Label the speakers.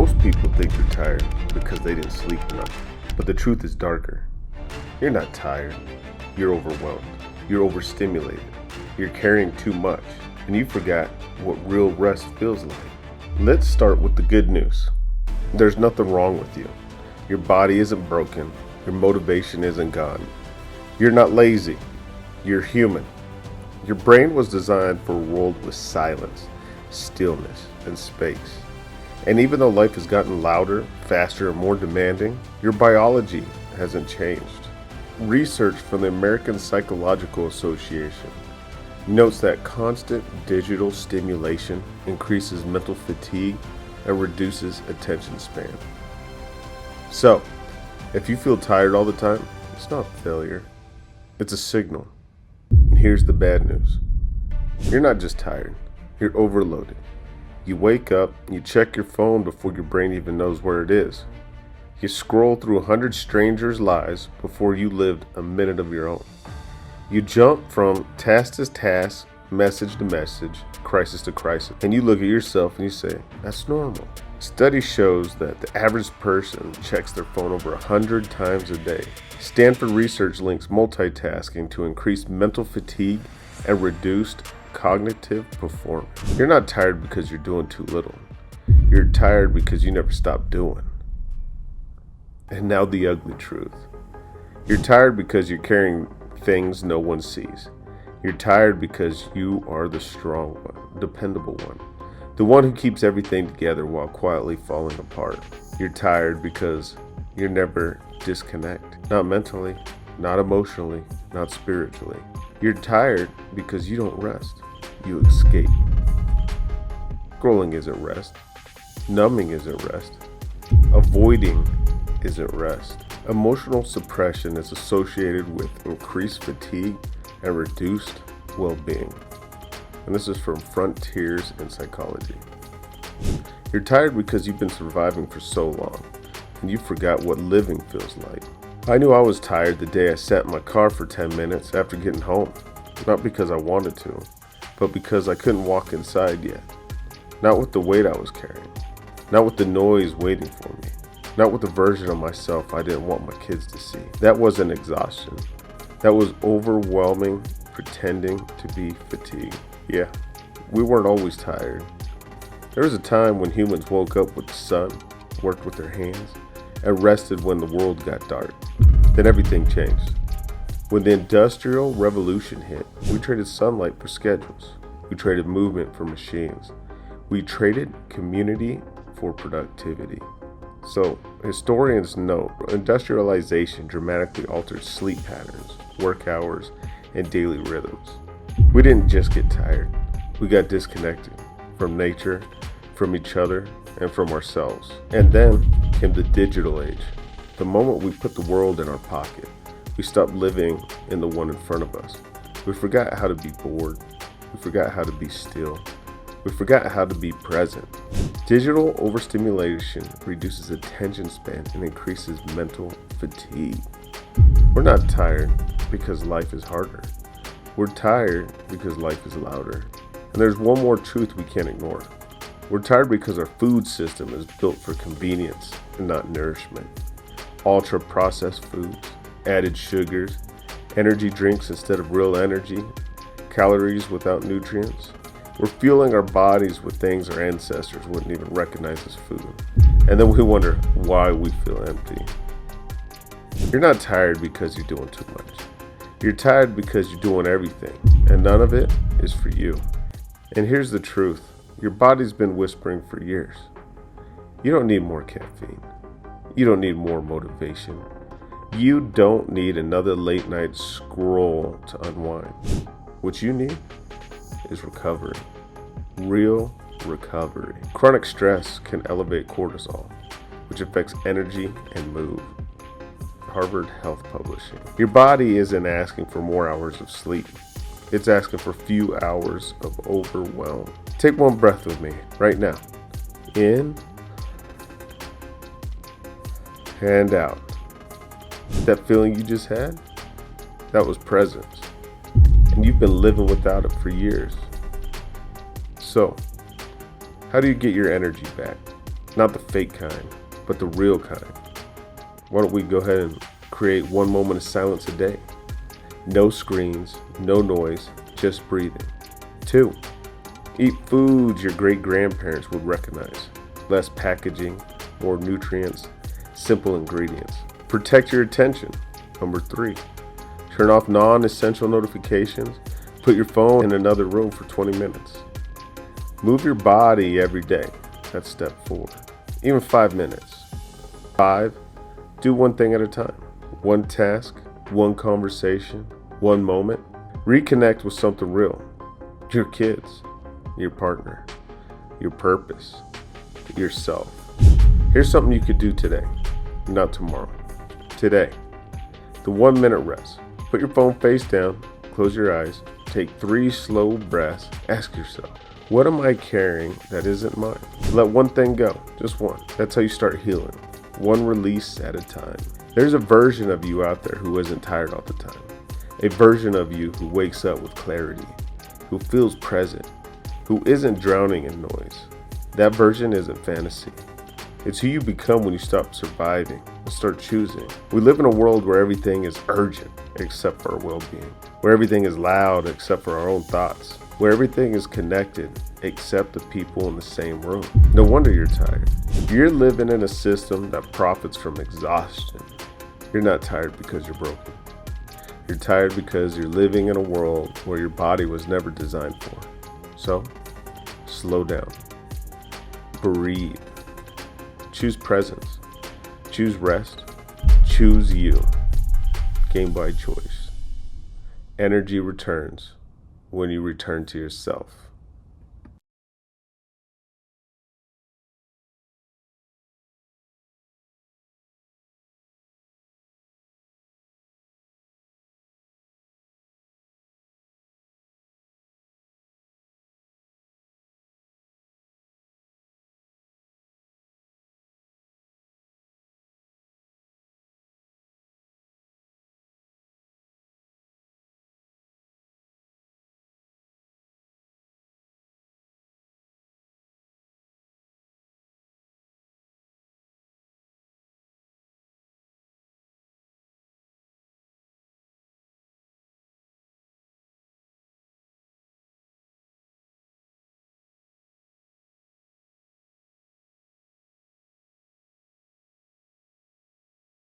Speaker 1: Most people think you're tired because they didn't sleep enough. But the truth is darker. You're not tired. You're overwhelmed. You're overstimulated. You're carrying too much. And you forgot what real rest feels like. Let's start with the good news. There's nothing wrong with you. Your body isn't broken. Your motivation isn't gone. You're not lazy. You're human. Your brain was designed for a world with silence, stillness, and space. And even though life has gotten louder, faster, and more demanding, your biology hasn't changed. Research from the American Psychological Association notes that constant digital stimulation increases mental fatigue and reduces attention span. So, if you feel tired all the time, it's not failure. It's a signal. And here's the bad news. You're not just tired. You're overloaded. You wake up, you check your phone before your brain even knows where it is. You scroll through 100 strangers' lives before you lived a minute of your own. You jump from task to task, message to message, crisis to crisis, and you look at yourself and you say, that's normal. Study shows that the average person checks their phone over 100 times a day. Stanford research links multitasking to increased mental fatigue and reduced cognitive performance. You're not tired because you're doing too little. You're tired because you never stop doing. And now the ugly truth. You're tired because you're carrying things no one sees. You're tired because you are the strong one, dependable one, the one who keeps everything together while quietly falling apart. You're tired because you never disconnect. Not mentally, not emotionally, not spiritually. You're tired because you don't rest. You escape. Scrolling isn't rest. Numbing isn't rest. Avoiding isn't rest. Emotional suppression is associated with increased fatigue and reduced well-being. And this is from Frontiers in Psychology. You're tired because you've been surviving for so long, and you forgot what living feels like. I knew I was tired the day I sat in my car for 10 minutes after getting home. Not because I wanted to, but because I couldn't walk inside yet. Not with the weight I was carrying. Not with the noise waiting for me. Not with the version of myself I didn't want my kids to see. That wasn't exhaustion. That was overwhelming, pretending to be fatigued. Yeah, we weren't always tired. There was a time when humans woke up with the sun, worked with their hands, and rested when the world got dark. Then everything changed. When the Industrial Revolution hit, we traded sunlight for schedules. We traded movement for machines. We traded community for productivity. So, historians note industrialization dramatically altered sleep patterns, work hours, and daily rhythms. We didn't just get tired. We got disconnected from nature, from each other, and from ourselves. And then came the digital age. The moment we put the world in our pocket, we stopped living in the one in front of us. We forgot how to be bored. We forgot how to be still. We forgot how to be present. Digital overstimulation reduces attention span and increases mental fatigue. We're not tired because life is harder. We're tired because life is louder. And there's one more truth we can't ignore. We're tired because our food system is built for convenience and not nourishment. Ultra-processed foods, added sugars, energy drinks instead of real energy, calories without nutrients. We're fueling our bodies with things our ancestors wouldn't even recognize as food. And then we wonder why we feel empty. You're not tired because you're doing too much. You're tired because you're doing everything, and none of it is for you. And here's the truth. Your body's been whispering for years. You don't need more caffeine. You don't need more motivation. You don't need another late night scroll to unwind. What you need is recovery. Real recovery. Chronic stress can elevate cortisol, which affects energy and mood. Harvard Health Publishing. Your body isn't asking for more hours of sleep. It's asking for few hours of overwhelm. Take one breath with me right now. In and out. That feeling you just had? That was presence. And you've been living without it for years. So, how do you get your energy back? Not the fake kind, but the real kind. Why don't we go ahead and create 1 moment of silence a day? No screens, no noise, just breathing. 2, eat foods your great-grandparents would recognize. Less packaging, more nutrients, simple ingredients. Protect your attention. Number 3, turn off non-essential notifications. Put your phone in another room for 20 minutes. Move your body every day. That's step 4. Even 5 minutes. 5, do one thing at a time. One task, one conversation, one moment. Reconnect with something real. Your kids, your partner, your purpose, yourself. Here's something you could do today, not tomorrow. Today, the 1 minute rest. Put your phone face down, close your eyes, take 3 slow breaths. Ask yourself, what am I carrying that isn't mine? Let one thing go, just one. That's how you start healing, one release at a time. There's a version of you out there who isn't tired all the time. A version of you who wakes up with clarity, who feels present, who isn't drowning in noise. That version isn't fantasy. It's who you become when you stop surviving and start choosing. We live in a world where everything is urgent except for our well-being, where everything is loud except for our own thoughts, where everything is connected except the people in the same room. No wonder you're tired. You're living in a system that profits from exhaustion. You're not tired because you're broken. You're tired because you're living in a world where your body was never designed for. So, slow down. Breathe. Choose presence. Choose rest. Choose you. Game by choice. Energy returns when you return to yourself.